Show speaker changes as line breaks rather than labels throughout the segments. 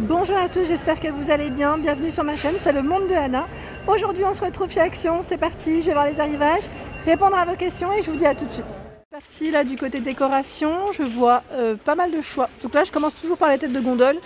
Bonjour à tous, j'espère que vous allez bien. Bienvenue sur ma chaîne, c'est le monde de Anna. Aujourd'hui on se retrouve chez Action, c'est parti, je vais voir les arrivages, répondre à vos questions et je vous dis à tout de suite. Parti là du côté décoration, je vois pas mal de choix. Donc là je commence toujours par les têtes de gondole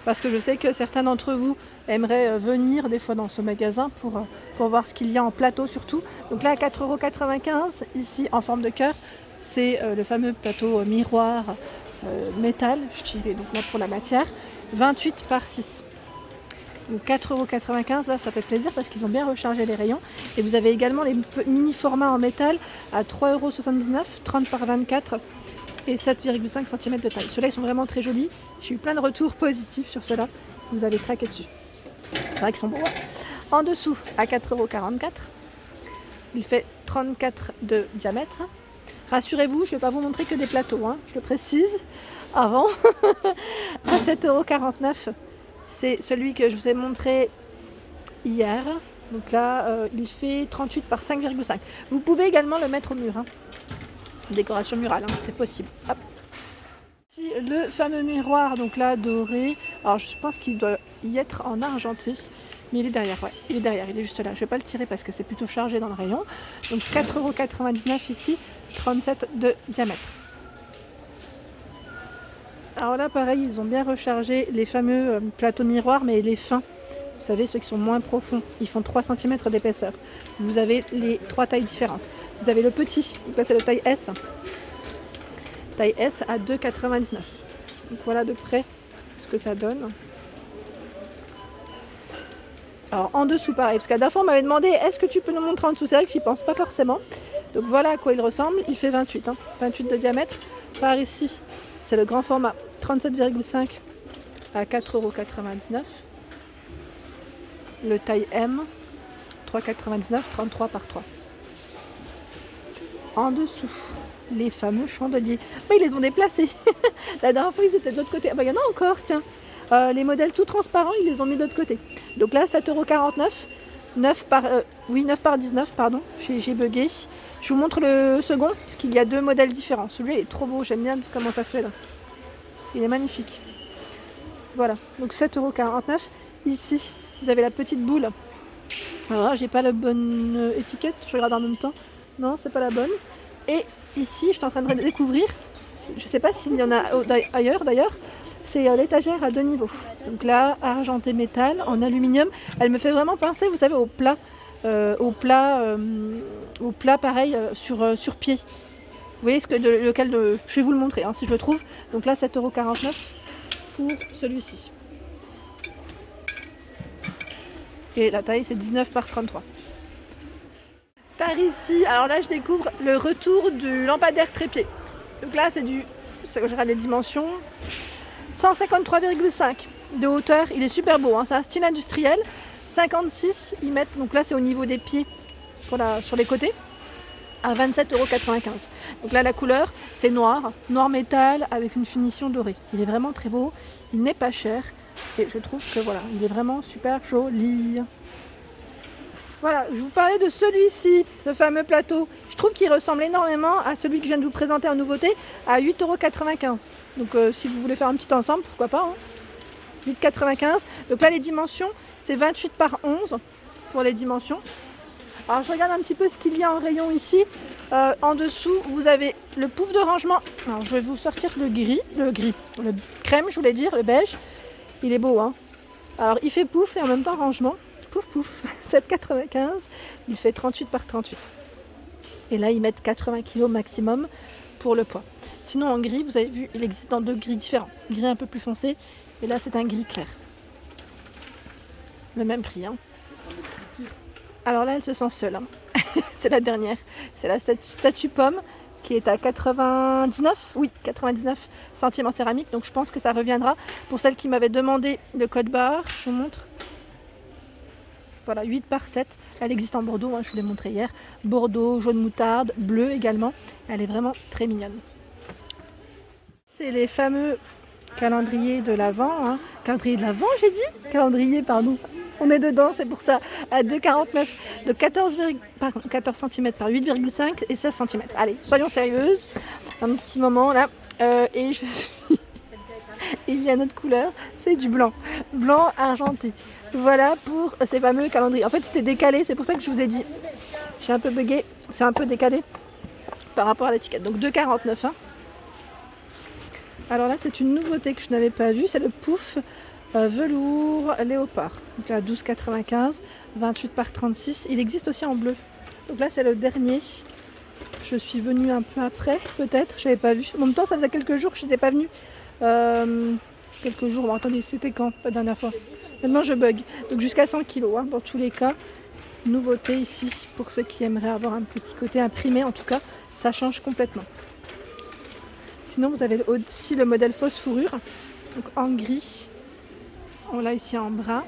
parce que je sais que certains d'entre vous aimeraient venir des fois dans ce magasin pour voir ce qu'il y a en plateau surtout. Donc là à 4,95 €, ici en forme de cœur, c'est le fameux plateau miroir métal, je dirais donc là pour la matière, 28 par 6. Donc 4,95 €, là ça fait plaisir parce qu'ils ont bien rechargé les rayons. Et vous avez également les mini formats en métal à 3,79 €, 30 par 24 et 7,5 cm de taille. Ceux-là ils sont vraiment très jolis. J'ai eu plein de retours positifs sur ceux-là. Vous avez craqué dessus. C'est vrai qu'ils sont beaux. Ouais. En dessous, à 4,44 €, il fait 34 de diamètre. Rassurez-vous, je ne vais pas vous montrer que des plateaux, hein, je le précise avant. À 7,49 €, c'est celui que je vous ai montré hier. Donc là, il fait 38 par 5,5. Vous pouvez également le mettre au mur. Hein. Décoration murale, hein, c'est possible. Hop. Ici, le fameux miroir, donc là, doré. Alors je pense qu'il doit y être en argenté. Mais il est derrière, ouais, il est derrière, il est juste là. Je ne vais pas le tirer parce que c'est plutôt chargé dans le rayon. Donc 4,99 € ici, 37 de diamètre. Alors là, pareil, ils ont bien rechargé les fameux plateaux miroirs, mais les fins. Vous savez, ceux qui sont moins profonds, ils font 3 cm d'épaisseur. Vous avez les 3 tailles différentes. Vous avez le petit, donc là c'est le taille S. Taille S à 2,99 €. Donc voilà de près ce que ça donne. Alors en dessous pareil, parce qu'à la dernière fois on m'avait demandé est-ce que tu peux nous montrer en dessous, c'est vrai que j'y pense pas forcément. Donc voilà à quoi il ressemble, il fait 28, 28 de diamètre. Par ici, c'est le grand format 37,5 à 4,99 €. Le taille M, 3,99, 33 par 3. En dessous, les fameux chandeliers. Mais ils les ont déplacés. La dernière fois ils étaient de l'autre côté. Ah bah il y en a encore, tiens. Les modèles tout transparents, ils les ont mis de l'autre côté. Donc là, 7,49 €, 9 par 19, pardon, j'ai bugué. Je vous montre le second, parce qu'il y a deux modèles différents. Celui-là, il est trop beau, j'aime bien comment ça fait là. Il est magnifique. Voilà, donc 7,49 €. Ici, vous avez la petite boule. Alors là, j'ai pas la bonne étiquette, je regarde en même temps. Non, c'est pas la bonne. Et ici, je suis en train de découvrir, je sais pas s'il y en a ailleurs d'ailleurs, c'est l'étagère à 2 niveaux. Donc là, argenté métal, en aluminium. Elle me fait vraiment penser, vous savez, au plat pareil sur pied. Vous voyez lequel je vais vous le montrer hein, si je le trouve. Donc là, 7,49 € pour celui-ci. Et la taille, c'est 19 par 33. Par ici, alors là, je découvre le retour du lampadaire trépied. Donc là, je regarde les dimensions. 153,5 de hauteur, il est super beau, hein. C'est un style industriel. 56, ils mettent, donc là c'est au niveau des pieds sur les côtés, à 27,95 €. Donc là la couleur c'est noir métal avec une finition dorée. Il est vraiment très beau, il n'est pas cher et je trouve que voilà, il est vraiment super joli. Voilà, je vous parlais de celui-ci, ce fameux plateau. Je trouve qu'il ressemble énormément à celui que je viens de vous présenter en nouveauté à 8,95 €. Donc si vous voulez faire un petit ensemble, pourquoi pas. 8,95 €. Donc là les dimensions, c'est 28 par 11 pour les dimensions. Alors je regarde un petit peu ce qu'il y a en rayon ici. En dessous, vous avez le pouf de rangement. Alors je vais vous sortir le crème, je voulais dire, le beige. Il est beau, hein. Alors il fait pouf et en même temps rangement. Pouf pouf, 7,95 €, il fait 38 par 38. Et là, ils mettent 80 kg maximum pour le poids. Sinon, en gris, vous avez vu, il existe dans 2 gris différents. Gris un peu plus foncé, et là, c'est un gris clair. Le même prix. Hein. Alors là, elle se sent seule. Hein. C'est la dernière. C'est la statue pomme qui est à 99 centimes en céramique. Donc, je pense que ça reviendra. Pour celle qui m'avait demandé le code barre, je vous montre. Voilà, 8 par 7. Elle existe en Bordeaux, hein, je vous l'ai montré hier. Bordeaux, jaune moutarde, bleu également. Elle est vraiment très mignonne. C'est les fameux calendriers de l'Avent. Hein. Calendrier de l'Avent, j'ai dit ? Calendrier, pardon. On est dedans, c'est pour ça. À 2,49 de 14 cm par 8,5 et 16 cm. Allez, soyons sérieuses. Un petit moment là. Et je suis Il y a une autre couleur, c'est du blanc. Blanc argenté. Voilà pour ces fameux calendriers. En fait, c'était décalé, c'est pour ça que je vous ai dit. J'ai un peu bugué, c'est un peu décalé par rapport à l'étiquette. Donc 2,49 hein. Alors là, c'est une nouveauté que je n'avais pas vue, c'est le pouf velours léopard. Donc là, 12,95, 28 par 36. Il existe aussi en bleu. Donc là, c'est le dernier. Je suis venue un peu après, peut-être, je n'avais pas vu. En même temps, ça faisait quelques jours que je n'étais pas venue. Quelques jours, bon attendez, c'était quand la dernière fois? Maintenant je bug. Donc jusqu'à 100 kg hein, dans tous les cas. Nouveauté ici pour ceux qui aimeraient avoir un petit côté imprimé, en tout cas, ça change complètement. Sinon vous avez aussi le modèle fausse fourrure, donc en gris. On l'a ici en brun,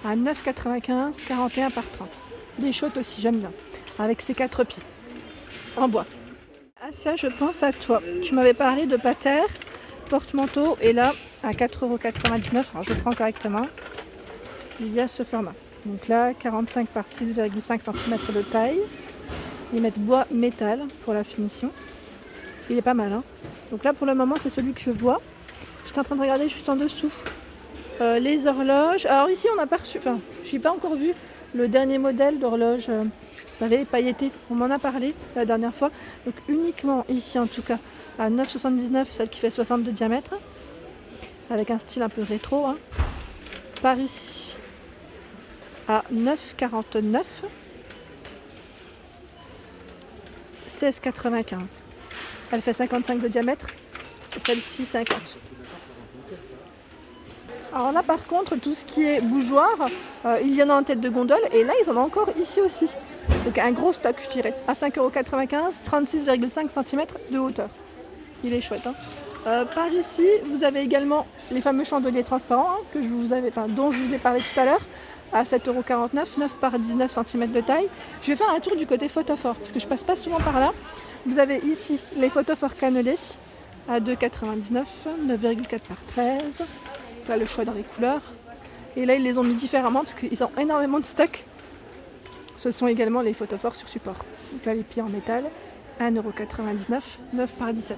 à 9,95, 41 par 30. Il est chouette aussi, j'aime bien, avec ses 4 pieds, en bois. Asia, je pense à toi. Tu m'avais parlé de pater, porte-manteau, et là, à 4,99 €, alors je prends correctement, il y a ce format. Donc là, 45 par 6,5 cm de taille. Ils mettent bois métal pour la finition. Il est pas mal, hein. Donc là, pour le moment, c'est celui que je vois. Je suis en train de regarder juste en dessous. Les horloges. Alors ici, on n'a pas reçu, enfin, je n'ai pas encore vu le dernier modèle d'horloge, vous savez, pailleté. On m'en a parlé la dernière fois. Donc uniquement ici, en tout cas, à 9,79 €, celle qui fait 60 de diamètre, avec un style un peu rétro. Hein. Par ici, à 9,49 €, 16,95 €. Elle fait 55 de diamètre, et celle-ci 50. Alors là par contre, tout ce qui est bougeoir, il y en a en tête de gondole, et là ils en ont encore ici aussi. Donc un gros stock je dirais, à 5,95 €, 36,5 cm de hauteur. Il est chouette. Hein. Par ici, vous avez également les fameux chandeliers transparents hein, dont je vous ai parlé tout à l'heure, à 7,49 €, 9 par 19 cm de taille. Je vais faire un tour du côté photophore, parce que je passe pas souvent par là. Vous avez ici les photophores cannelés, à 2,99 €, 9,4 par 13. Là, le choix dans les couleurs. Et là, ils les ont mis différemment, parce qu'ils ont énormément de stock. Ce sont également les photophores sur support. Donc là, les pieds en métal, 1,99 €, 9 par 17.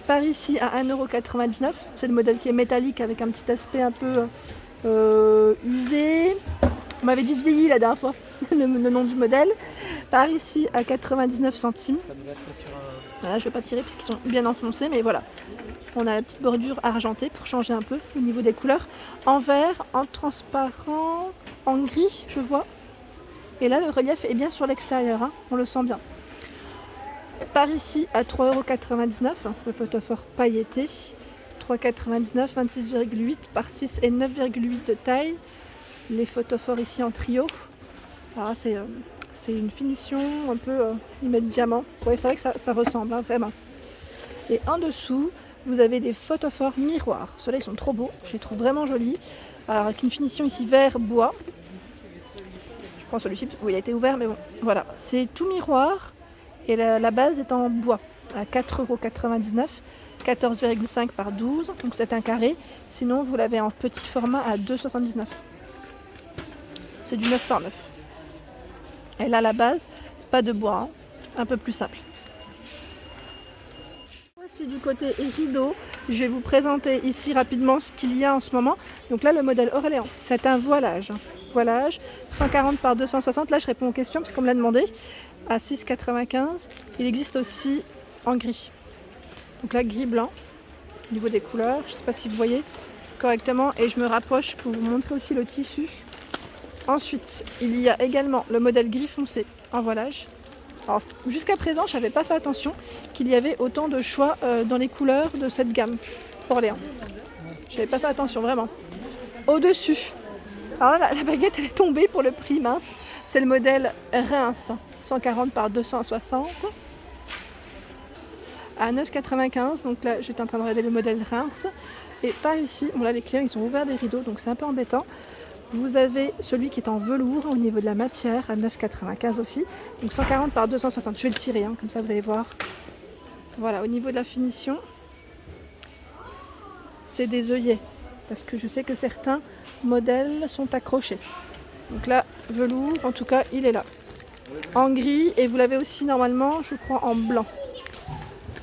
Par ici à 1,99 €, c'est le modèle qui est métallique avec un petit aspect un peu usé. On m'avait dit vieilli la dernière fois, le nom du modèle. Par ici à 99 centimes. Voilà, je ne vais pas tirer puisqu'ils sont bien enfoncés, mais voilà. On a la petite bordure argentée pour changer un peu au niveau des couleurs. En vert, en transparent, en gris, je vois. Et là, le relief est bien sur l'extérieur, hein, on le sent bien. Par ici à 3,99 €, le photophore pailleté. 3,99 €, 26,8 par 6 et 9,8 de taille. Les photophores ici en trio. Alors c'est une finition un peu, ils mettent diamant. Ouais, c'est vrai que ça ressemble, hein, vraiment. Et en dessous, vous avez des photophores miroirs. Ceux-là, ils sont trop beaux. Je les trouve vraiment jolis. Alors, avec une finition ici vert bois. Je prends celui-ci, oui, il a été ouvert, mais bon, voilà. C'est tout miroir. Et la base est en bois, à 4,99 €, 14,5 par 12. Donc c'est un carré. Sinon, vous l'avez en petit format à 2,79 €. C'est du 9 par 9. Et là, la base, pas de bois, hein, un peu plus simple. Voici du côté rideau. Je vais vous présenter ici rapidement ce qu'il y a en ce moment. Donc là, le modèle Orléans, c'est un voilage. Voilage, 140 par 260. Là, je réponds aux questions parce qu'on me l'a demandé. À 6,95 €. Il existe aussi en gris. Donc là, gris-blanc, au niveau des couleurs. Je ne sais pas si vous voyez correctement. Et je me rapproche pour vous montrer aussi le tissu. Ensuite, il y a également le modèle gris foncé en voilage. Alors, jusqu'à présent, je n'avais pas fait attention qu'il y avait autant de choix dans les couleurs de cette gamme Orléans. Je n'avais pas fait attention, vraiment. Au-dessus, alors la baguette elle est tombée pour le prix mince. C'est le modèle Reims, 140 par 260. À 9,95 €. Donc là, j'étais en train de regarder le modèle Reims. Et par ici, bon là les clients ils ont ouvert des rideaux, donc c'est un peu embêtant. Vous avez celui qui est en velours au niveau de la matière à 9,95 € aussi. Donc 140 par 260. Je vais le tirer, hein, comme ça vous allez voir. Voilà, au niveau de la finition, c'est des œillets. Parce que je sais que certains modèles sont accrochés. Donc là, velours, en tout cas, il est là. En gris, et vous l'avez aussi normalement, je crois, en blanc.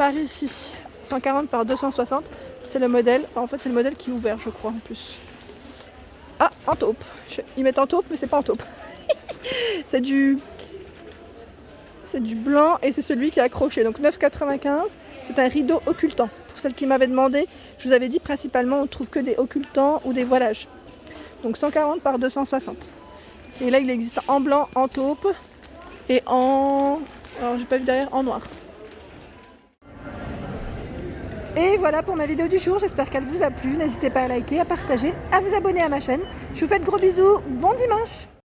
par ici. 140 par 260, c'est le modèle. En fait, c'est le modèle qui est ouvert, je crois, en plus. Ah, en taupe. Ils mettent en taupe, mais c'est pas en taupe. C'est du blanc et c'est celui qui est accroché. Donc 9,95. C'est un rideau occultant. Pour celles qui m'avaient demandé, je vous avais dit principalement on trouve que des occultants ou des voilages. Donc 140 par 260. Et là, il existe en blanc, en taupe et en... Alors, j'ai pas vu derrière, en noir. Et voilà pour ma vidéo du jour, j'espère qu'elle vous a plu. N'hésitez pas à liker, à partager, à vous abonner à ma chaîne. Je vous fais de gros bisous, bon dimanche!